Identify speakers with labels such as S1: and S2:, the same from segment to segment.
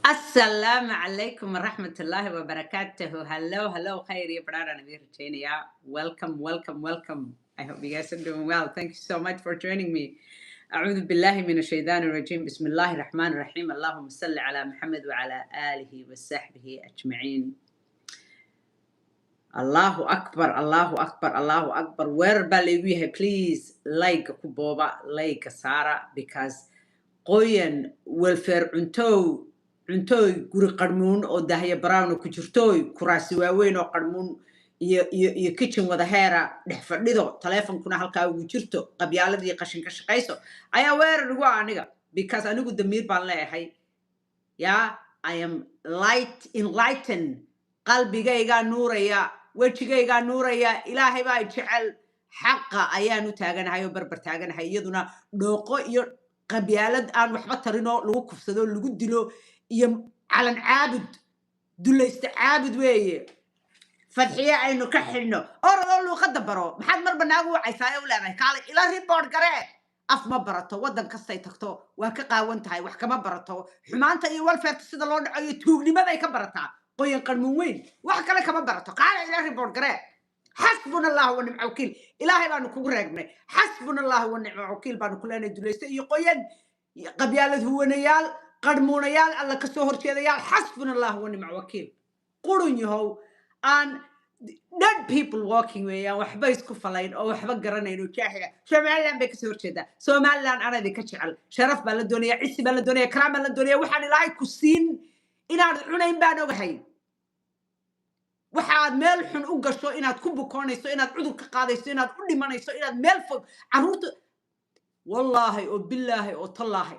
S1: Assalamu alaikum wa rahmatullahi wa barakatuhu. Hello, khair ya brada Nabi Virginia. Welcome. I hope you guys are doing well. Thank you so much for joining me. أعوذ بالله من الشيطان الرجيم. بسم الله الرحمن الرحيم. اللهم صل على محمد وعلى آله وصحبه أجمعين. Allahu Akbar. Where baliwe please like kuboba like Sara because qoyan welfare cuntoy guri qarmuun oo dahya brown ku jirtooy kuraasi waaweyn oo qarmuun iyo kitchen wada heera dhex fadhido teleefankuna halka ugu jirto qabyaaladii qashin ka shaqeyso ayaa weerar ugu aniga because anigu damiir baan leeyahay I am enlightened qalbigayga nuuraya wajigayga nuuraya ilaahay baa jecel xaqa ayaan u taaganahay oo barbar taaganahay iyaduna dhooqo iyo qabyaalad aan waxba tarino lagu kufsado lagu dilo iyo calan caabud dulaysta caabud weeye fadxiye aynu ka xidhno orodoo luuqada baro maxaad mar banaagu wacaysaa u leedahay kaale ila report garee af ma barato wadan kastay tagto waa ka qaawan tahay wax kama barato xumaanta iyo welfare sida loo dhaco iyo tuugnimada ay ka barataa qoyan qarmuun weyn wax kale kama barato qaale ila report garee حسبنا الله ونعم الوكيل إلهي بانو كوغ رغني حسبنا الله ونعم الوكيل بانو كلنا دوليسته iyo qoyan qabyaalad huwanayaal qarmuunayaal alla ka soo horjeedayaal حسبنا الله ونعم الوكيل qurun yahow aan dead people walking way waxba isku falayn oo waxba garanayno jaaxiga Somaliland bay ka soo horjeedaa Somaliland anadi ka jecel sharaf baa la doonaya cisi baa la doonaya karaam baa la doonaya waxaan ilaahay ku siin inaad cunayn baan ogahay waxaad meel xun u gasho inaad ku bukoonayso inaad cudur ka qaadayso inaad u dhimanayso inaad meel fog caruurta wallahi oo billahi oo tallaahi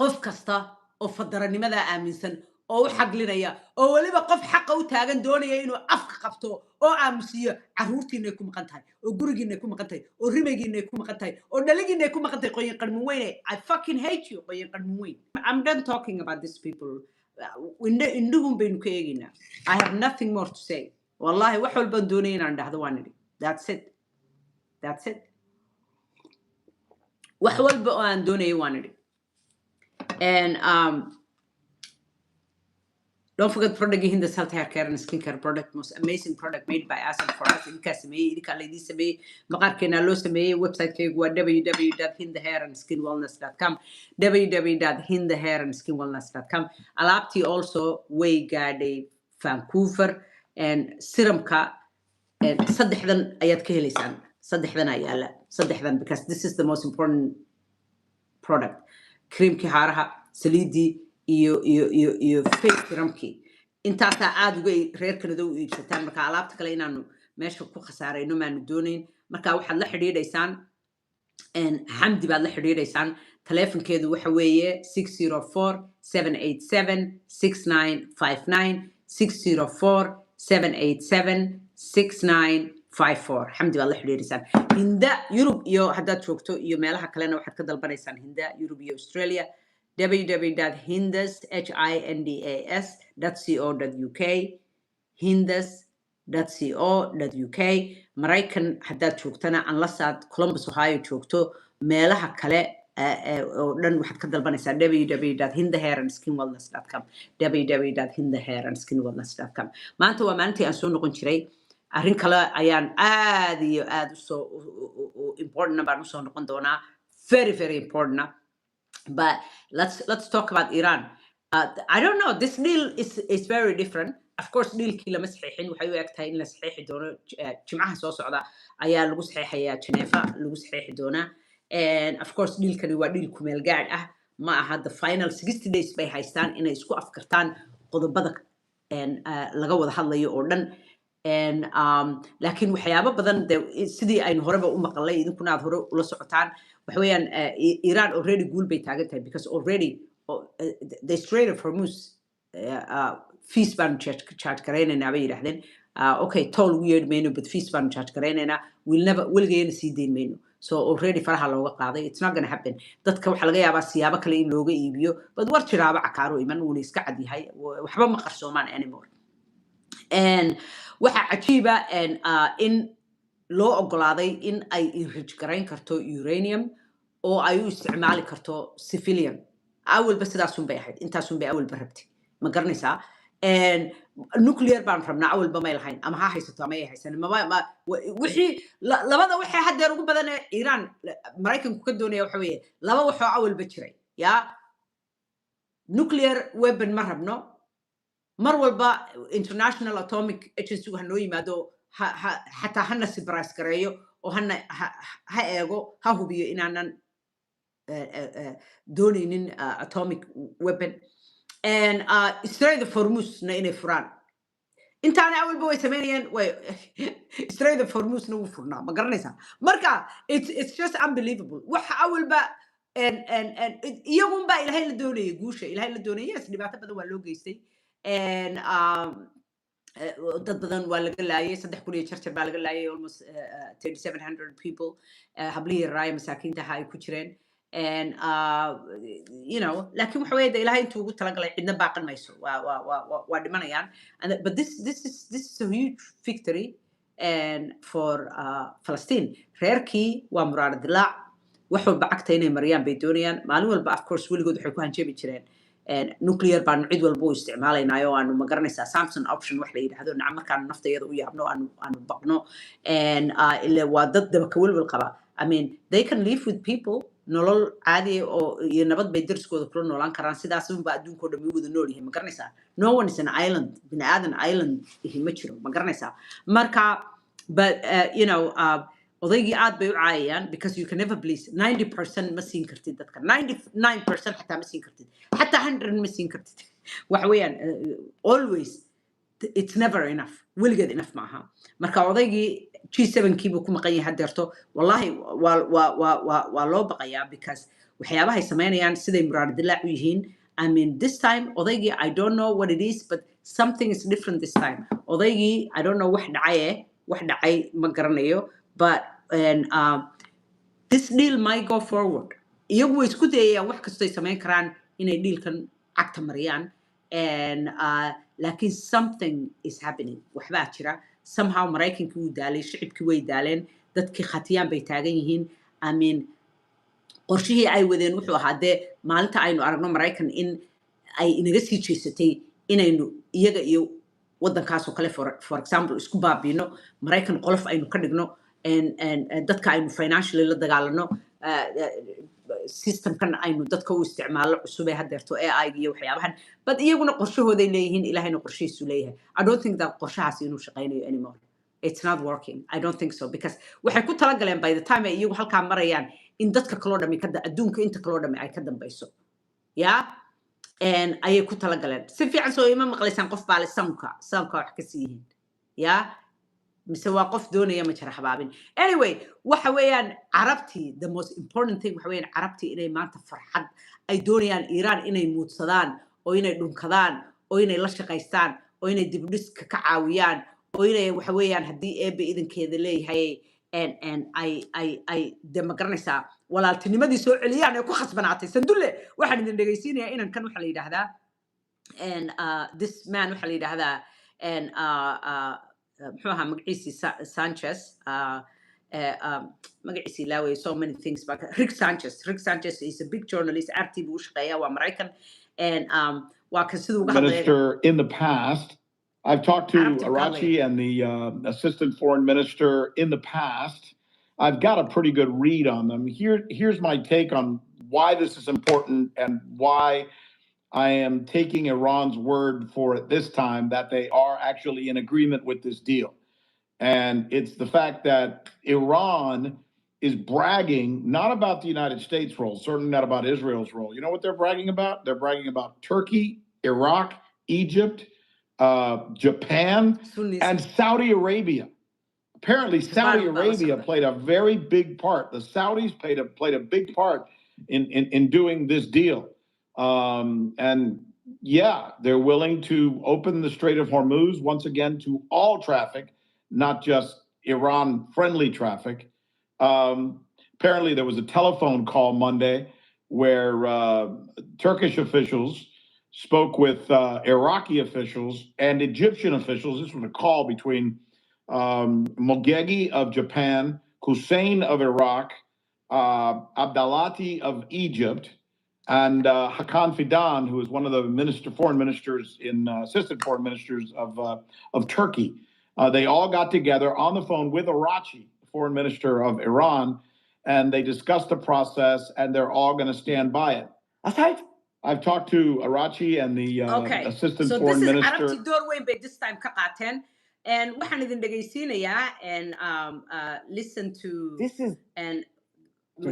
S1: qof kasta oo fadaranimada aaminsan oo u xaglinaya oo waliba qof xaq u taagan doonaya inuu afka qabto oo aamusiyo caruurtiina ku maqan tahay oo gurigiina ku maqan tahay oo rimaygiina ku maqan tahay oo dhaligiina ku maqan tahay qoyan qarmuun weyn I fucking hate you qoyan qarmuun weyn I'm done talking about these people indhuhum baynu ka eegaynaa I have nothing more to say wallahi wax walbaan doonaya inaan dhahdo waan idhi that's it wax walba oo aan doonaya waan idhi and don't forget product in the health hair care and skincare product most amazing product made by us and for us idinka sameeyay idinka ladies sameeyay maqaarkeena loo sameeyay website-keegu waa www.hindahairandSkinWellness.com www.hindahairandSkinWellness.com alaabtii also way gaadhay Vancouver and serumka saddexdan ayaad ka helaysaan saddexdan because this is the most important product creamki haaraha saliidi iyo face serumki intaas aad uga reer Canada u iibsataan marka alaabta kale inaanu meesha ku khasaarayno maanu doonayn marka waxaad la xiriireysaan xamdi baad la xiriireysaan telefonkeedu waxa weeye 604-787-6959 604-787-6954 xamdi baad la xiriireysaan hinda Europe iyo haddaad joogto iyo meelaha kalena waxaad ka dalbanaysaan hinda Europe iyo Australia www.hindas.co.uk hindas.co.uk Maraykan haddaad joogtana unless aad Columbus Ohio joogto meelaha kale oo dhan waxaad ka dalbanaysaa www.hindahairandSkinWellness.com www.hindahairandSkinWellness.com maanta waa maalintii aan soo noqon jiray arrin kale ayaan aad iyo aad u soo important baan u soo noqon doonaa very important. But let's talk about Iran. I don't know. This deal is very different. Of course, deal kila masxiixin waxay u egtahay in la saxiixi doono jimcaha soo socda ayaa lagu saxiixayaa Geneva lagu saxiixi doonaa and of course dealkani waa deal ku meel gaar ah ma aha the final 60 days bay haystaan inay isku afkartaan qodobada laga wada hadlayo oo dhan and laakiin waxyaabo badan sidii aynu horeba u maqalay idinkuna aad hore ula socotaan waxweeyaan Iran already guul bay taagan tahay because already the Strait of Hormuz fees ban charge gareynaynaa bay yidhaahdeen okay toll ugu yeedhi mayno but fees ban charge gareynaynaa weligeena sii dayn mayno so already faraha looga qaaday it's not gonna happen dadka waxaa laga yaabaa siyaabo kale in looga iibiyo bad war jiraaba cakaaro iman uuna iska cad yahay waxba ma qarsoomaan anymore and waxa cajiiba in loo ogolaaday in ay enrich garayn karto uranium oo ay u isticmaali karto civilian أول بس دا سون بيحد أنت سون بأول بربتي ما قرنيسا and nuclear بان ربنا أول بما يلحين أما ها حيسة ما يحسن ما وحي لبدا وحي حد يروق بدنا إيران مرايكن كدوني وحويه لبا وحو أول بشري يا nuclear weapon مربنا مرول با international atomic agency هنو يمادو حتى هنا سبراس كريو وهنا ها إيجو ها هو بيو إننا دونين atomic weapon and Australia فرموس نين فران أنت أنا أول بوي ثمانين Australia فرموس نو فرنا ما قرنيسا مركا it's just unbelievable وح أول با and يوم با إلى هاي الدونية يجوشه إلى هاي الدونية يس اللي بعتبر هو اللوجيستي and dad badan waa laga laayay 3 kun iyo jarjar baa laga laayay almost 3700 people hablihii raay masaakiinta ay ku jireen and you know laakiin waxa weeyda ilaahay intuu ugu talagalay cidna baaqan mayso waa dhimanayaan but this is a huge victory and for Palestine reerkii waa muraad dilaac wax walba cagta inay mariyaan bay doonayaan maalin walba of course weligood waxay ku hanjeebi jireen nuclear baan cid walba u isticmaalaynayo aanu ma garanaysaa Samsung option wax la yiraahdo nacam markaan naftayada u yaabno aanu baqno and ila waa dad daba ka walwal qaba I mean they can live with people nolol caadi oo iyo nabad bay darskooda kula noolaan karaan sidaas unba adduunka oo dhan wada nool yihiin ma garanaysaa no one is an island bini aadan island ma jiro ma garanaysaa marka but you know odaygii aad bay u caayayaan because you can never please 90% ma siin kartid dadka 99% xataa ma siin kartid xataa 100 ma siin kartid waxa weeyaan always it's never enough weligeed enough maaha marka odaygii G7 kiibu ku maqan yahay hadeerto wallahi waa loo baqayaa because waxyaabaha ay sameynayaan siday muraad dilaac u yihiin I mean this time odaygii I don't know what it is but something is different this time odaygii I don't know wax dhacay ma garanayo but and this deal might go forward iyagu way isku dayayaan wax kastoo ay sameyn karaan inay dealkan cagta mariyaan and laakiin something is happening waxbaa jira somehow maraykankii wuu daalay shicibkii way daaleen dadkii khatiyaan bay taagan yihiin I mean qorshihii ay wadeen wuxuu ahaa dee maalinta aynu aragno maraykan in ay inaga sii jeesatay inaynu iyaga iyo waddankaasoo kale for example isku baabiino maraykan qolof aynu ka dhigno and dadka aynu financially la dagaalano systemkan aynu dadka u isticmaalo cusub ee hadeerto AI iyo waxyaabahan but iyaguna qorshahooday leeyihiin ilaahayna qorshihiisu leeyahay I don't think that qorshahaasi inuu shaqaynayo anymore it's not working I don't think so because waxay ku talagaleen by the time ay iyagu halkaa marayaan in dadka kaloo dhami adduunka inta kaloo dhami ay ka dambayso yeah and ayay ku talagaleen si fiican soo ima maqlaysaan qof baale soundka wax ka sii yihiin yeah mise waa qof doonaya ma jira xabaabin anyway waxa weeyaan Carabtii the most important thing waxa weeyaan Carabtii inay maanta farxad ay doonayaan Iran inay muudsadaan oo inay dhunkadaan oo inay la shaqaystaan oo inay dib u dhiska ka caawiyaan oo inay waxa weeyaan haddii eebe idankeeda leeyahay and ay de ma garanaysaa walaaltinimadii soo celiyaan ee ku khasbanaatay sandulle waxaan idin dhegaysiinayaa inan kan waxa la yidhaahdaa and this man waxa la yidhaahdaa and محوها مقعيسي سانشيز مقعيسي لاوي so many things but Rick Sanchez is a big journalist RT بوشقيا وأمريكان and
S2: Minister in the past I've talked to Arachi and the assistant foreign minister in the past I've got a pretty good read on them here's my take on why this is important and why I am taking Iran's word for it this time that they are actually in agreement with this deal. And it's the fact that Iran is bragging not about the United States' role, certainly not about Israel's role. You know what they're bragging about? They're bragging about Turkey, Iraq, Egypt, Japan, and Saudi Arabia. Apparently, Saudi Arabia played a very big part. The Saudis played a big part in doing this deal. And yeah, they're willing to open the Strait of Hormuz once again to all traffic, not just Iran-friendly traffic. Apparently, there was a telephone call Monday where Turkish officials spoke with Iraqi officials and Egyptian officials. This was a call between Mogegi of Japan, Hussein of Iraq, Abdalati of Egypt, and Hakan Fidan, who is one of the foreign ministers assistant foreign ministers of Turkey. They all got together on the phone with Arachi, the foreign minister of Iran, and they discussed the process, and they're all going to stand by it. Aside, I've talked to Arachi and the assistant foreign minister.
S1: So this is Carabtii doorway by this time ka qaateen, and waxaan idin dhageysiinayaa and listen to
S3: this is
S1: and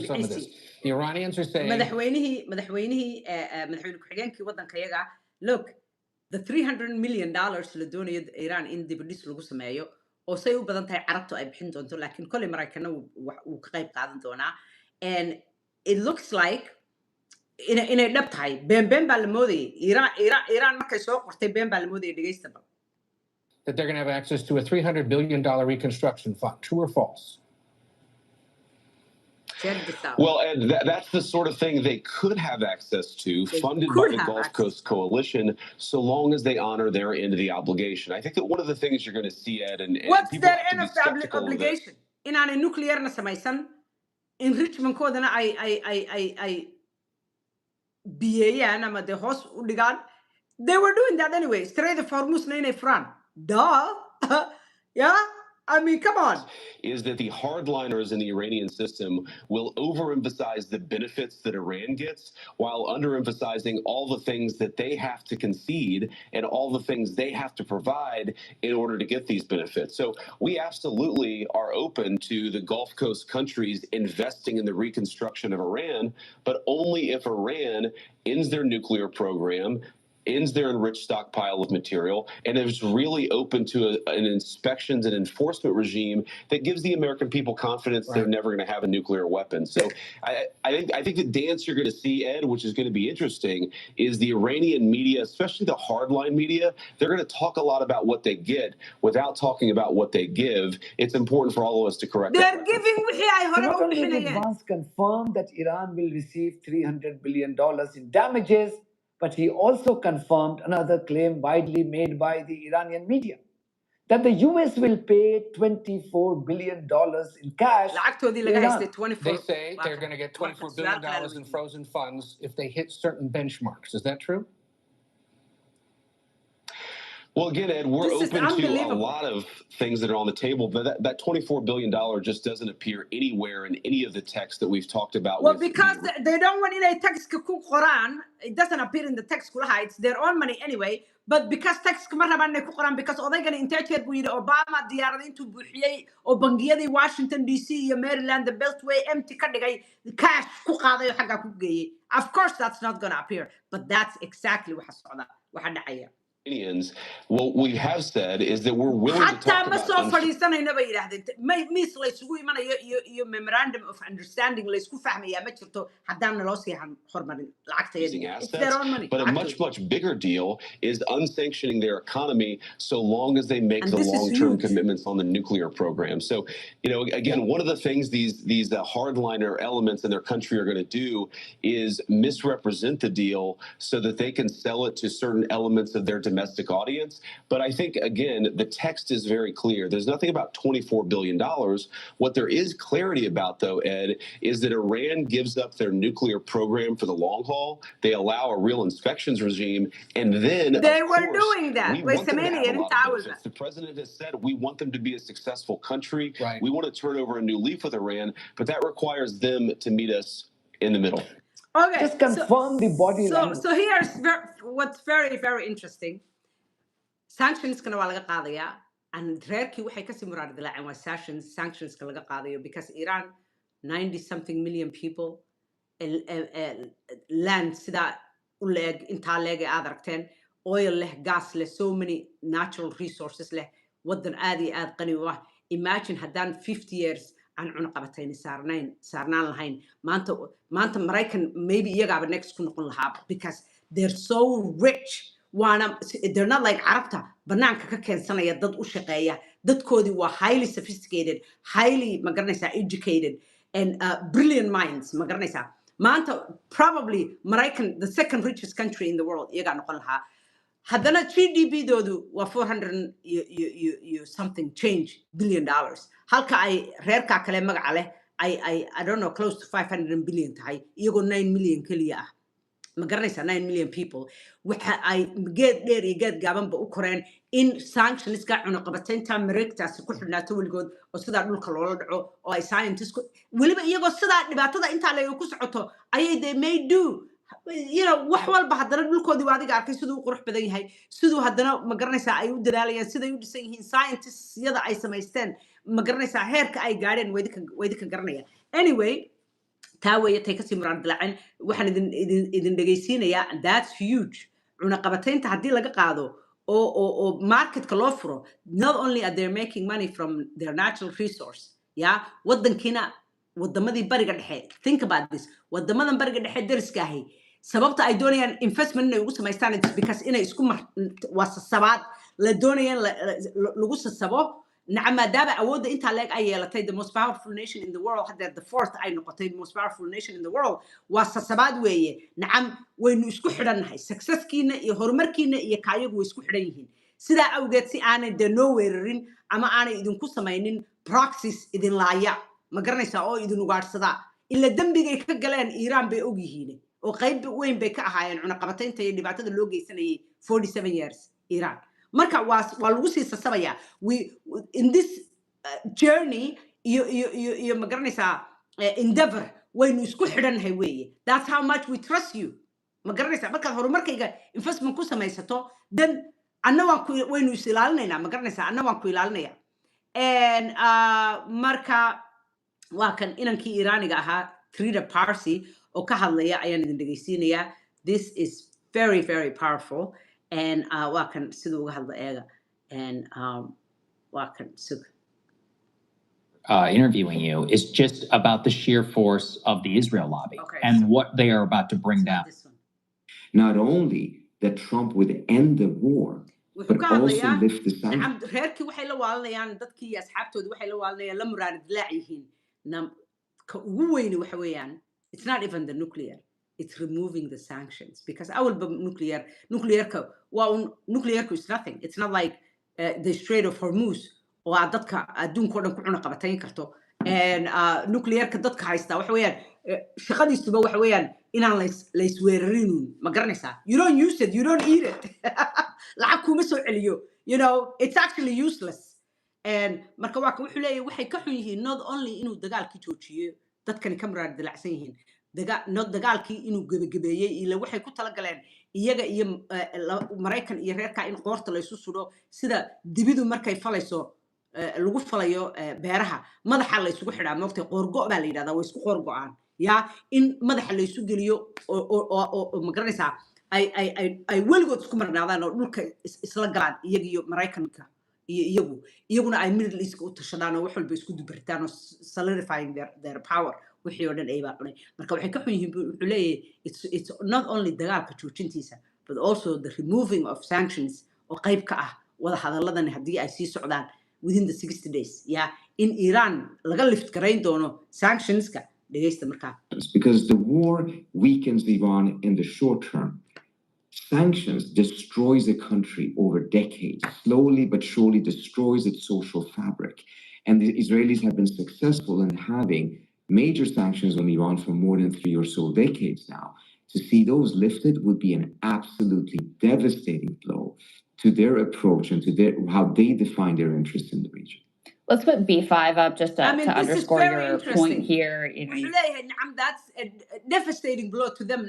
S3: some of this. The Iranians are saying
S1: madaxweynihii ku-xigeenkii waddankayaga, look, the $300 million la doonayo Iran in dib u dhis lagu sameeyo oo say u badan tahay carabtu ay bixin doonto, laakiin kolay Maraykanna uu ka qayb qaadan doonaa, and it looks like inay dhab tahay been baa la moodayay Iran markay soo qortay been baa la moodayay dhageysta bal
S3: that they're going to have access to a $300 billion reconstruction fund. True or false?
S4: Well, and that's the sort of thing they could have access to, funded by the Gulf Coast Coalition, so long as they honor their end of the obligation. I think that one of the things you're going to see, Ed, and
S1: what's their end of the obligation? In a nuclear na samaysan, enrichment code na ay BAN ama de hoos u dhigaan. They were doing that anyway. Straight the Hormuz na inay furaan. Duh. Yeah? I mean, come on.
S4: Is that the hardliners in the Iranian system will overemphasize the benefits that Iran gets while underemphasizing all the things that they have to concede and all the things they have to provide in order to get these benefits. So we absolutely are open to the Gulf Coast countries investing in the reconstruction of Iran, but only if Iran ends their nuclear program, ends their enriched stockpile of material, and is really open to an inspections and enforcement regime that gives the American people confidence they're never going to have a nuclear weapon. So I think the dance you're going to see, Ed, which is going to be interesting, is the Iranian media, especially the hardline media, they're going to talk a lot about what they get without talking about what they give. It's important for all of us to correct that.
S1: They're giving
S3: not only did Vance confirm that Iran will receive $300 billion in damages, but he also confirmed another claim widely made by the Iranian media, that the US will pay $24 billion in cash.
S1: They
S3: say they're going to get $24 billion in frozen funds if they hit certain benchmarks. Is that true?
S4: Well, again, Ed, we're open to a lot of things that are on the table, but that $24 billion just doesn't appear anywhere in any of the text that we've talked about.
S1: Well, because they don't want any text Quran, it doesn't appear in the text. It's their own money anyway. But because text Quran, because all they're going to interpret with Obama, Diyaar into buxiyay oo bangiyada Washington DC, Maryland, the Beltway empty ka dhigay cash ku qaaday xagga ku geeyay. Of course, that's not going to appear, but that's exactly waxa socda waxa dhacaya.
S4: What we have said is that we're willing to talk about
S1: memorandum of understanding it's their own money.
S4: But a much bigger deal is unsanctioning their economy so long as they make the long-term commitments on the nuclear program. So, again, one of the things these hardliner elements in their country are going to do is misrepresent the deal so that they can sell it to certain elements of their domestic audience. But I think, again, the text is very clear. There's nothing about $24 billion. What there is clarity about, though, Ed, is that Iran gives up their nuclear program for the long haul. They allow a real inspections regime, and then
S1: they were doing that.
S4: The president has said we want them to be a successful country.
S3: Right.
S4: We want to turn over a new leaf with Iran, but that requires them to meet us in the middle.
S1: Okay,
S3: just confirm the body language.
S1: So here's what's very, very interesting. Sanctions kana waa laga qaadaya, and reerkii waxay kasii muraad dilaaceen waa sanctions ka laga qaadayo because Iran 90-something million people land sida u leeg intaa leeg aad aragteen, oil leh, gas leh, so many natural resources leh, wadan aad iyo aad qani u ah. Imagine haddaan 50 years aan cunaqabatayni saarnaan lahayn maanta Maraykan maybe iyagaaba next ku noqon lahaa because they're so rich. They're not like Carabta, banaanka ka keensanaya dad u shaqeeya. Dadkoodii waa highly sophisticated, highly educated, and brilliant minds. Maanta probably Maraykan, the second richest country in the world, iyagaa noqon lahaa. Haddana GDP doodu waa 400 something change billion dollars. Halka ay reerka kale magaca leh I don't know, close to 500 billion tahay, iyagoo 9 million keliya ah. ma garanaysaa 9 million people waxa ay geed dheer iyo geed gaabanba u koreen in sanctionska cunaqabataynta mareegtaasi ku xidhnaato weligood oo sidaa dhulka loola dhaco oo ay scientistku weliba iyagoo sidaa dhibaatada intaa le ku socoto ayay they may do wax walba haddana dhulkoodii waa adiga arkay siduu u qurux badan yahay siduu haddana ma garanaysaa ay u dadaalayaan siday u dhisan yihiin scientistyada ay samaysteen ma garanaysaa heerka ay gaadheen waydika garanaya anyway taa weeye tay kasii muraan dilaaceen waxaan idin dhegaysiinayaa that's huge cunaqabataynta haddii laga qaado oo marketka loo furo not only are they making money from their natural resource wadankiina wadamadii bariga dhexe think about this wadamadan bariga dhexe deriska ahi sababta ay doonayaan investment inay ugu samaystaan it's because inay isku waa sasabaad la doonayaan lagu sasabo نعم maadaama awoodda intaa leeg ay yeelatay the most powerful nation in the world hadda the fourth ay noqotay the most powerful nation in the world waa sasabaad weeye nacam waynu isku xidhannahay successkiina iyo horumarkiina iyo kaayagu way isku xidhan yihiin sidaa awgeed si aanay dee noo weerarin ama aanay idinku samaynin proxies idin laaya ma garanaysaa oo idin ugaadhsadaa ila dembigay ka galeen iiraan bay og yihiin oo qayb weyn bay ka ahaayeen cunaqabataynta iyo dhibaatada loo geysanayay 47 years iiraan marka waa lagu sii sasabaya in this journey iyo ma garanaysaa endeavor waynu isku xidhannahay weeye that's how much we trust you ma garanaysaa markaad horumarkayga investment ku samaysato then anna waynu is ilaalinaynaa ma garanaysaa anna waan ku ilaalinaya marka waa kan inankii iiraaniga ahaa Trida Parsi oo ka hadlaya ayaan idin dhegaysiinayaa this is very very powerful and waa kan siduu uga hadla eega and waa kan sug
S5: interviewing you is just about the sheer force of the Israel lobby and what they are about to bring down.
S6: Not only that Trump would end the war, but also lift the sanctions.
S1: reerkii waxay la waalanayaan dadkii asxaabtooda waxay la waalanayaan la muraad dilaac yihiin ka ugu weyni waxa weeyaan it's not even the nuclear it's removing the sanctions because our nuclear is nothing it's not like the Strait of Hormuz oo dadka adduunka dhan ku cunaqabatayn karto and nuclearka dadka haysta waxa weeyaan shaqadiisuba waxa weeyaan inaan la isweerarin ma garanaysaa you don't use it you don't eat it lacag kuma soo celiyo it's actually useless and marka waa wuxuu leeyahay waxay ka xun yihiin not only inuu dagaalkii joojiyo dadkani ka muraad dilacsan yihiin dagaalkii inuu gabagabeeyey ila waxay ku tala galeen iyaga iyo Mareykan iyo reerka in qoorta la isu sudo sida dibidu markay falayso lagu falayo beeraha madaxa la isugu xidhaa moogtay qoorgo baa la yiraahdaa way isku qoorgo'aan in madaxa la isu geliyo oo ma garanaysaa ay weligood isku marnaadaan oo dhulka isla galaan iyaga iyo Mareykanka iyo iyaguna ay Middle East u tashadaan oo wax walba isku dubaritaan oo solidifying their power wixii oo dhan ay baa cunay marka waxay ka xun yihiin wuxuu leeyahay it's not only dagaalka joojintiisa but also the removing of sanctions oo qayb ka ah wada hadaladani haddii ay sii socdaan within the 60 days in Iran laga lift garayn doono sanctionska dhageysta markaa
S6: because the war weakens Iran in the short term. Sanctions destroys a country over decades, slowly but surely destroys its social fabric. And the Israelis have been successful in having major sanctions on Iran for more than 3 or so decades now. To see those lifted would be an absolutely devastating blow to their approach and to how they define their interests in the region.
S7: Let's put B5 up just to underscore your point here.
S1: That's a devastating blow to them.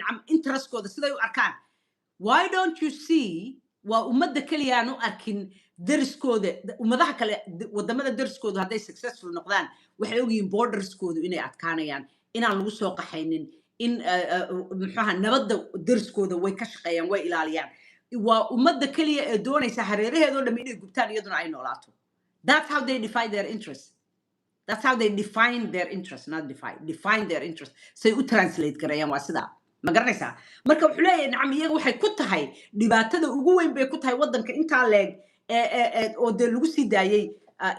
S1: Why don't you see ummadda kaliya aanu arkin deriskooda ummadaha kale wadamada deriskooda hadday successful noqdaan waxay ogyihiin borderskoodu inay adkaanayaan inaan lagu soo qaxaynin in muxuuha nabadda deriskooda way ka shaqeeyaan way ilaaliyaan waa ummadda kaliya ee doonaysa hareeraheedoo dhammi inay gubtaan iyaduna ay noolaato that's how they define their interests that's how they define their interests not define their interests say u translate garayaan waa sidaa ma garanaysaa marka wuxuu leeyahay nacam iyaga waxay ku tahay dhibaatada ugu weyn bay ku tahay wadanka intaa leeg oo dee lagu sii daayay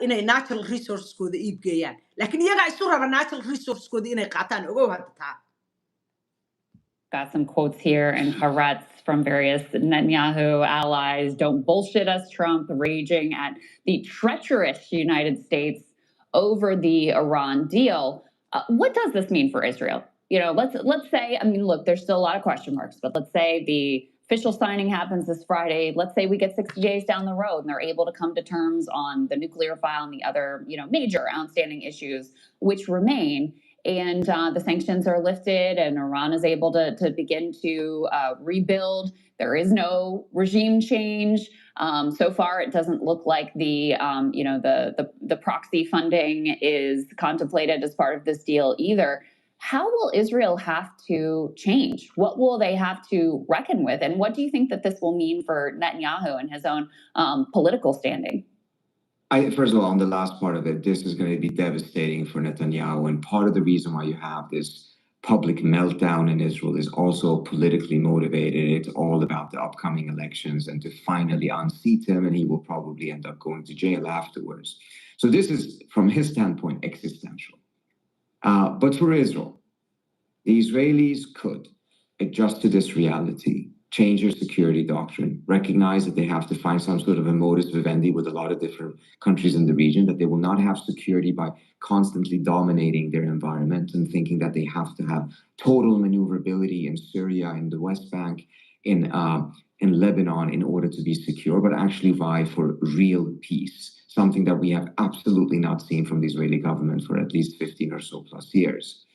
S1: inay natural resourceskooda iibgeeyaan laakiin iyaga isu raba natural resourceskooda inay qaataan ogow hadda taa
S7: Got some quotes here and Haaretz from various Netanyahu allies. Don't bullshit us, Trump, raging at the treacherous United States over the Iran deal. What does this mean for Israel? let's say, I mean, look, there's still a lot of question marks, but let's say the official signing happens this Friday. Let's say we get 60 days down the road and they're able to come to terms on the nuclear file and the other, major outstanding issues which remain. And the sanctions are lifted and Iran is able to begin to rebuild. There is no regime change. So far, it doesn't look like the proxy funding is contemplated as part of this deal either. How will Israel have to change? What will they have to reckon with? And what do you think that this will mean for Netanyahu and his own political standing?
S6: First of all, on the last part of it, this is going to be devastating for Netanyahu. And part of the reason why you have this public meltdown in Israel is also politically motivated. It's all about the upcoming elections and to finally unseat him, and he will probably end up going to jail afterwards. So this is, from his standpoint, existential. But for Israel, the Israelis could adjust to this reality, change their security doctrine, recognize that they have to find some sort of a modus vivendi with a lot of different countries in the region, that they will not have security by constantly dominating their environment and thinking that they have to have total maneuverability in Syria, in the West Bank, in Lebanon in order to be secure, but actually vie for real peace, something that we have absolutely not seen from the Israeli government for at least 15 or so plus years.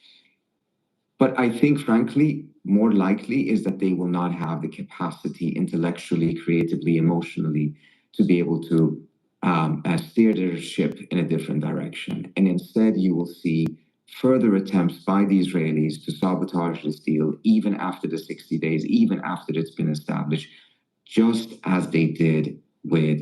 S6: But I think, frankly, more likely is that they will not have the capacity intellectually, creatively, emotionally to be able to steer their ship in a different direction. And instead, you will see further attempts by the Israelis to sabotage this deal, even after the 60 days, even after it's been established, just as they did with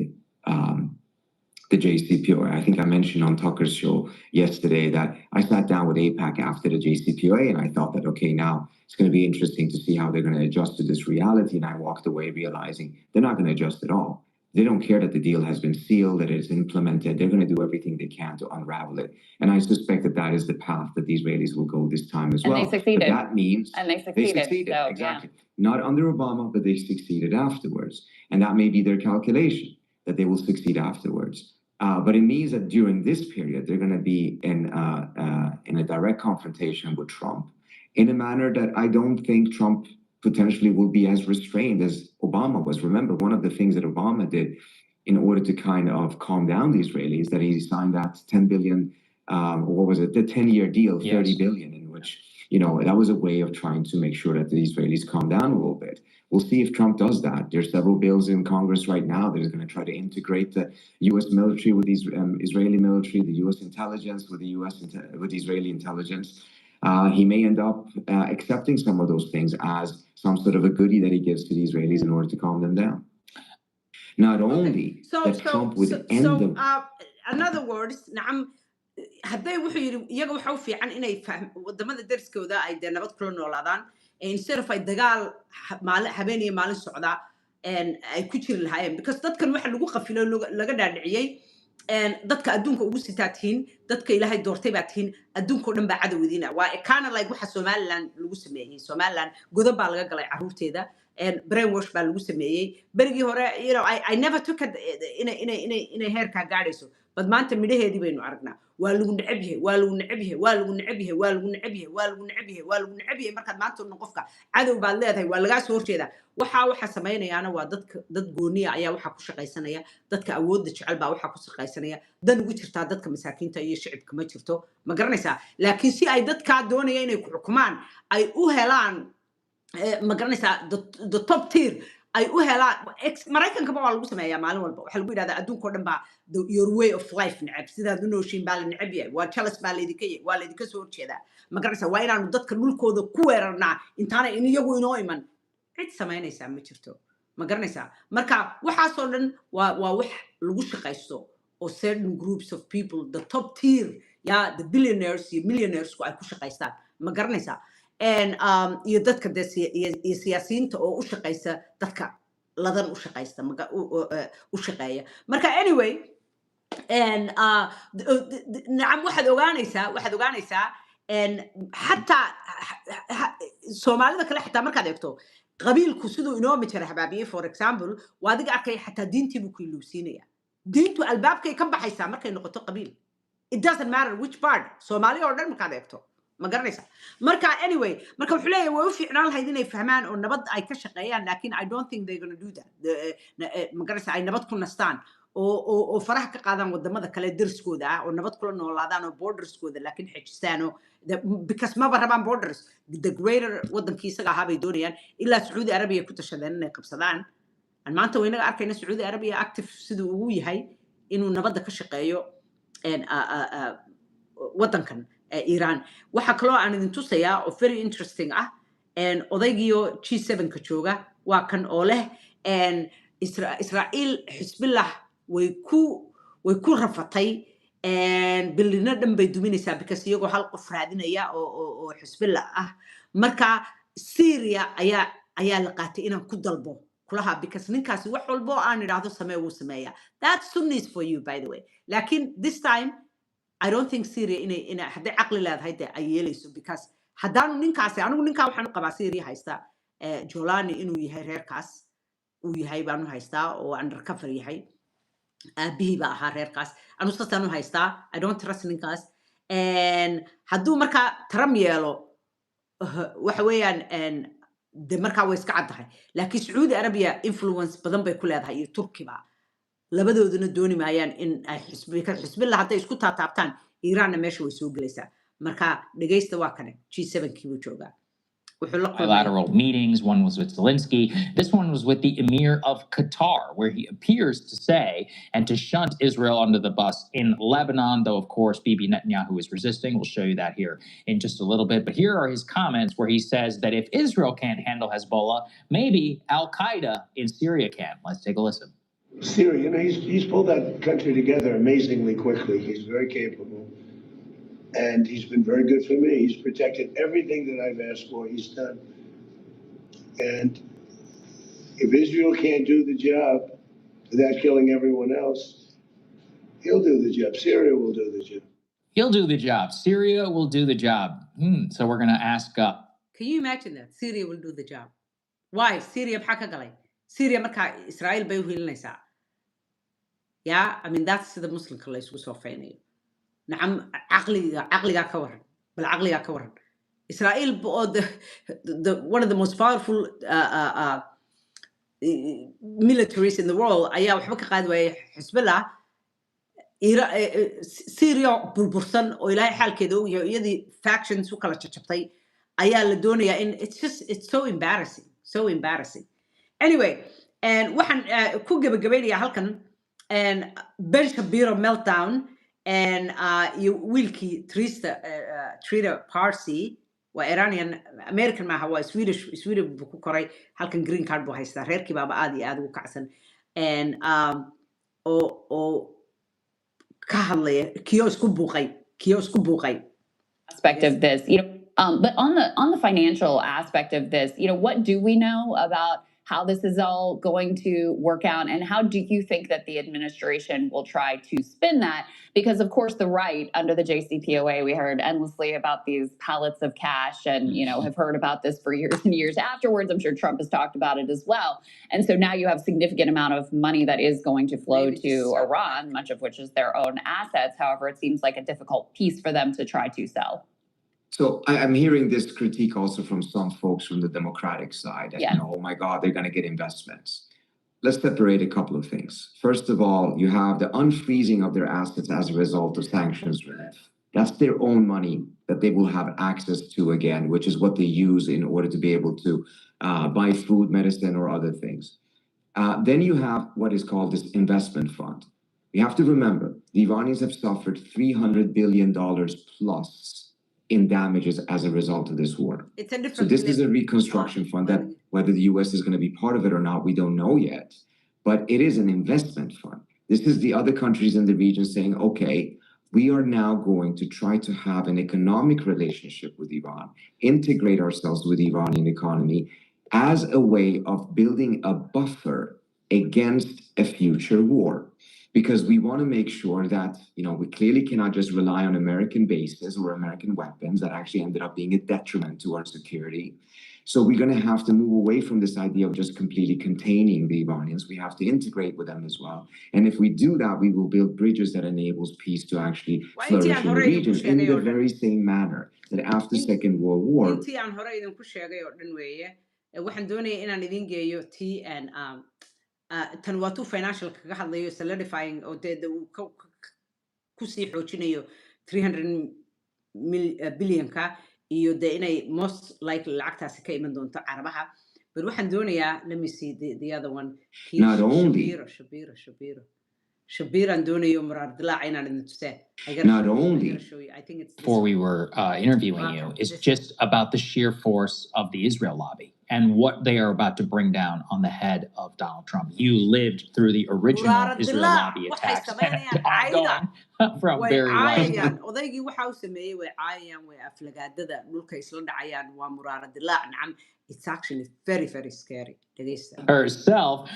S6: the JCPOA. I think I mentioned on Tucker's show yesterday that I sat down with AIPAC after the JCPOA and I thought that, okay, now it's going to be interesting to see how they're going to adjust to this reality. And I walked away realizing they're not going to adjust at all. They don't care that the deal has been sealed, that it's implemented. They're going to do everything they can to unravel it. And I suspect that that is the path that the Israelis will go this time as well.
S7: And they succeeded.
S6: But that means
S7: they succeeded. So,
S6: exactly. Yeah. Not under Obama, but they succeeded afterwards. And that may be their calculation, that they will succeed afterwards. But it means that during this period, they're going to be in a direct confrontation with Trump in a manner that I don't think Trump potentially will be as restrained as Obama was. Remember, one of the things that Obama did in order to kind of calm down the Israelis, that he signed that 10 billion, what was it, the 10-year deal, 30 billion, in which, that was a way of trying to make sure that the Israelis calm down a little bit. We'll see if Trump does that. There's several bills in Congress right now that is going to try to integrate the U.S. military with the Israeli military, the U.S. intelligence with the Israeli intelligence. He may end up accepting some of those things as some sort of a goodie that he gives to the Israelis in order to calm them down. Not only that Trump would end them.
S1: In other words, نعم hadday wuxuu yiri iyaga waxa u fiican inay wadamada darskooda ay nabad kula noolaadaan instead of ay dagaal habeen iyo maalin socda ay ku jiri lahaayeen because dadkan waxa lagu qafilo laga dhaadhiciyay dadka adduunka ugu sitaatiin dadka ilaahay doortay baa tihiin adduunka oo dhan baa cadawdiina waa kind of like waxa Somaliland lagu sameeyay Somaliland godob baa laga galay caruurteeda brainwash baa lagu sameeyay berigii hore I never took it in a heerka gaadhayso bad maanta midhaheedii baynu aragnaa waa lagu neceb yahay markaad maanta qofka cadow baad leedahay waa laga soo horjeeda waxa sameeynayaana waa dad gooniya ayaa waxa ku shaqaysanaya dadka awoodda jecel baa waxa ku shaqaysanaya dan ugu jirta dadka masaakiinta iyo shicibka ma jirto ma garanaysaa laakiin si ay dadka doonaya inay ku xukumaan ay u helaan ma garanaysaa the top tier ay u helaan Mareykanka waa lagu sameeyaa maalin walba waxa lagu yiraahdaa adduunka oo dhan baa your way of life necab sidaad u nooshiin baa la necab yahay waa jealous baa leedika soo horjeedaa ma garanaysaa waa inaanu dadka dhulkooda ku weerarnaa intaana in iyagu inoo iman cid samaynaysaa ma jirto ma garanaysaa marka waxaas oo dhan waa wax lagu shaqaysto oo certain groups of people the top tier the billionaires and millionaires ku ay ku shaqaystaan ma garanaysaa iyo dadka siyaasiyiinta oo u shaqaysa dadka ladan u shaqaysta u shaqeeya marka anyway nacam waxaad ogaanaysaa xataa Soomaalida kale xataa markaad eegto qabiilku sidoo inoo majara habaabiye for example waadiga arkay xataa diintii buu ku ilowsiinaya diintu albaabkay ka baxaysaa markay noqoto qabiil it doesn't matter which part Soomaali oo dhan markaad eegto ma garanaysaa marka anyway marka wuxuu leeyahay way u fiicnaan lahayd inay fahmaan oo nabad ay ka shaqeeyaan laakiin I don't think they're going to do that ma garanaysaa ay nabad ku nastaan oo faraha ka qaadaan wadamada kale derskooda ah oo nabad kula noolaadaan oo borderskooda laakiin xejistaan oo because maba rabaan borders the greater wadankii isaga ahaa bay doonayaan ilaa Sacuudi Arabiya ku tashadeen inay qabsadaan maanta waynaga arkayna Sacuudi Arabiya active siduu ugu yahay inuu nabadda ka shaqeeyo wadankan Iran waxa kaloo aan idin tusayaa oo very interesting ah odaygiyo G7 ka jooga waa kan oo leh Israel Hezbollah way ku rafatay bilina dhan bay duminaysaa because iyagoo hal qof raadinaya oo Hezbollah ah marka Syria ayaa la qaatay inaan ku dalbo kulaha because ninkaasi wax walbo aan idhaahdo samee wuu sameeyaa that's Sunnis for you by the way laakiin this time I don't think Syria in hadday caqli leedahay dee ay yeelayso because haddaanu ninkaasi anigu ninkaa waxaan u qabaa Syria haysta Jolani inuu yahay reerkaas uu yahay baanu haystaa oo undercover yahay aabihii baa ahaa reerkaas anu saasaan u haystaa I don't trust ninkaas hadduu markaa Trump yeelo waxa weeyaan de markaa way iska caddahay laakiin Sacuudi Arabiya influence badan bay ku leedahay iyo Turkiba labadooduna dooni maayaan in ay Hezbollah hadday isku taataabtaan Iranna meesha way soo gelaysaa marka dhageysta waa kane G7 kii buu joogaa
S5: bilateral meetings. One was with Zelensky. This one was with the Emir of Qatar, where he appears to say and to shunt Israel under the bus in Lebanon, though, of course, Bibi Netanyahu is resisting. We'll show you that here in just a little bit. But here are his comments where he says that if Israel can't handle Hezbollah, maybe Al-Qaeda in Syria can. Let's take a listen.
S8: Syria, you know, he's pulled that country together amazingly quickly. He's very capable. And he's been very good for me. He's protected everything that I've asked for, he's done. And if Israel can't do the job without killing everyone else, he'll do the job. Syria will do the job.
S5: He'll do the job. Syria will do the job. So we're going to ask...
S1: Can you imagine that? Syria will do the job. Why? Syria bxaka galay. Syria marka Israel bay u helinaysaa. Yeah, I mean, that's the Muslim college was offering. نعم عقلي كورن بالعقلي كورن إسرائيل one of the most powerful militaries in the world أيها وحبك قاد ويا حزب الله سوريا بالبرسن وإلهي حال كده يدي factions وكلا تشبطي أيها لدونيا إن it's so embarrassing anyway and وحن كوجا بجبالي هالكن and Ben Shapiro meltdown and Wilkie Trita Parsi wa Iranian American ma hawa Swedish ku koray halkan green card buu haystaa reerkii baaba aad iyo aad ugu kacsan and oo ka hadlaya kiyo isku buuqay
S7: aspect of this but on the financial aspect of this what do we know about how this is all going to work out, and how do you think that the administration will try to spin that? Because, of course, the right, under the JCPOA, we heard endlessly about these pallets of cash and, have heard about this for years and years afterwards. I'm sure Trump has talked about it as well. And so now you have significant amount of money that is going to flow to Iran, much of which is their own assets. However, it seems like a difficult piece for them to try to sell.
S6: So I'm hearing this critique also from some folks from the Democratic side. That, oh my God, they're going to get investments. Let's separate a couple of things. First of all, you have the unfreezing of their assets as a result of sanctions relief. That's their own money that they will have access to again, which is what they use in order to be able to buy food, medicine, or other things. Then you have what is called this investment fund. You have to remember, the Iranians have suffered $300 billion plus in damages as a result of this war.
S1: It's a different.
S6: So this is a reconstruction fund that whether the U.S. is going to be part of it or not, we don't know yet. But it is an investment fund. This is the other countries in the region saying, okay, we are now going to try to have an economic relationship with Iran, integrate ourselves with the Iranian economy as a way of building a buffer against a future war. Because we want to make sure that, we clearly cannot just rely on American bases or American weapons that actually ended up being a detriment to our security. So we're going to have to move away from this idea of just completely containing the Iranians. We have to integrate with them as well. And if we do that, we will build bridges that enables peace to actually flourish in the region in the very same manner that after Second World War.
S1: intii aan hore idinku sheegay oo dhan weeye waxaan doonayaa inaan idin geeyo tan waa tuu financial kaga hadlayo solidifying oo uu ku sii xoojinayo 300 billion-ka iyo inay most likely lacagtaasi ka iman doonto Carabaha. But waxaan doonayaa, let me see the other one.
S6: Not only
S1: Shabir and doonayo Warar Xiiso inaan idin tusay.
S6: Not only
S1: I think it's
S5: before we were interviewing you is just about the sheer force of the Israel lobby and what they are about to bring down on the head of Donald Trump. You lived through the original Israel lobby attacks ongoing from very right.
S1: odaygii waxa uu sameeyay way caayaan way aflagaadada dhulka isla dhacayaan waa Warar Xiiso nacam. It's actually very, very scary.
S5: Herself.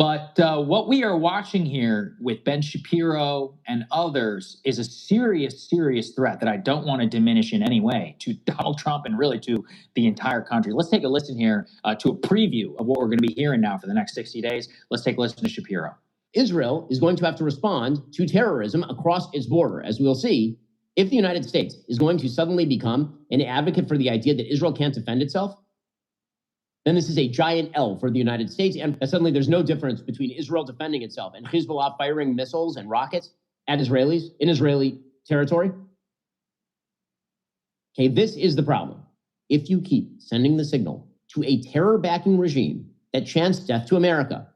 S5: But what we are watching here with Ben Shapiro and others is a serious, serious threat that I don't want to diminish in any way to Donald Trump and really to the entire country. Let's take a listen here to a preview of what we're going to be hearing now for the next 60 days. Let's take a listen to Shapiro.
S9: Israel is going to have to respond to terrorism across its border, as we'll see. If the United States is going to suddenly become an advocate for the idea that Israel can't defend itself, then this is a giant L for the United States. And suddenly there's no difference between Israel defending itself and Hezbollah firing missiles and rockets at Israelis in Israeli territory. Okay, this is the problem. If you keep sending the signal to a terror-backing regime that chants death to America,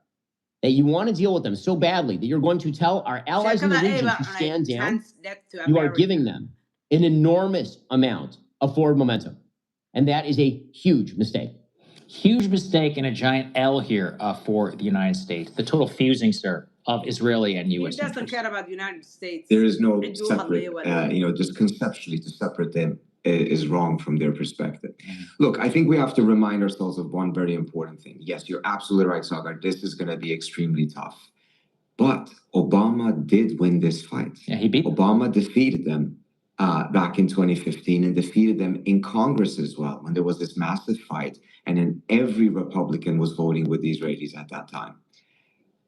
S9: that you want to deal with them so badly that you're going to tell our allies in the region to stand down, you are giving them an enormous amount of forward momentum. And that is a huge mistake.
S5: Huge mistake and a giant L here for the United States. The total fusing, sir, of Israeli and U.S.
S1: He doesn't care about the United States.
S6: There is no separate, just conceptually to separate them is wrong from their perspective. Look, I think we have to remind ourselves of one very important thing. Yes, you're absolutely right, Sagar. This is going to be extremely tough. But Obama did win this fight.
S5: Yeah, he beat
S6: Obama defeated them back in 2015 and defeated them in Congress as well when there was this massive fight and then every Republican was voting with the Israelis at that time.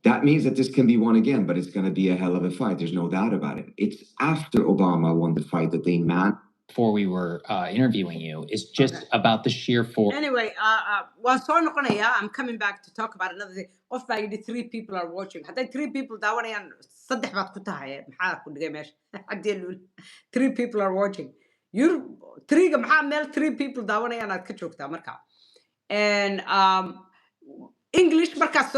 S6: That means that this can be won again, but it's going to be a hell of a fight. There's no doubt about it. It's after Obama won the fight that they
S5: before we were interviewing you is just about the sheer force.
S1: Anyway, I'm coming back to talk about another thing. Of by the 3 people are watching. Had 3 people daawanayaan saddex baad ku tahay maxaa ku dhigay meesha 3 people are watching. You're 3 maxaa meel 3 people daawanayaan aad ka joogtaa marka. And English markaas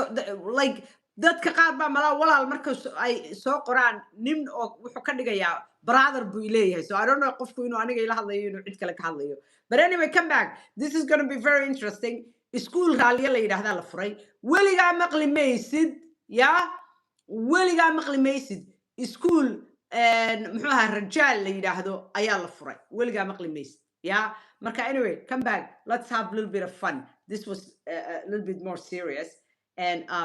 S1: like dadka qaar baa malaa walaal markaas ay soo qoraan nin oo wuxuu ka dhigayaa brother buu leeyahay. So I don't know qofku inuu aniga ila hadlayo inuu cid kale ka hadlayo. But anyway, come back. This is going to be very interesting. School raaliya la yiraahdaa la furay. Weligaa maqli maysid, ya? Weligaa maqli maysid. School muxuu ahaa rajaal la yiraahdo ayaa la furay. Weligaa maqli maysid, ya? Marka anyway, come back. Let's have a little bit of fun. This was a little bit more serious. And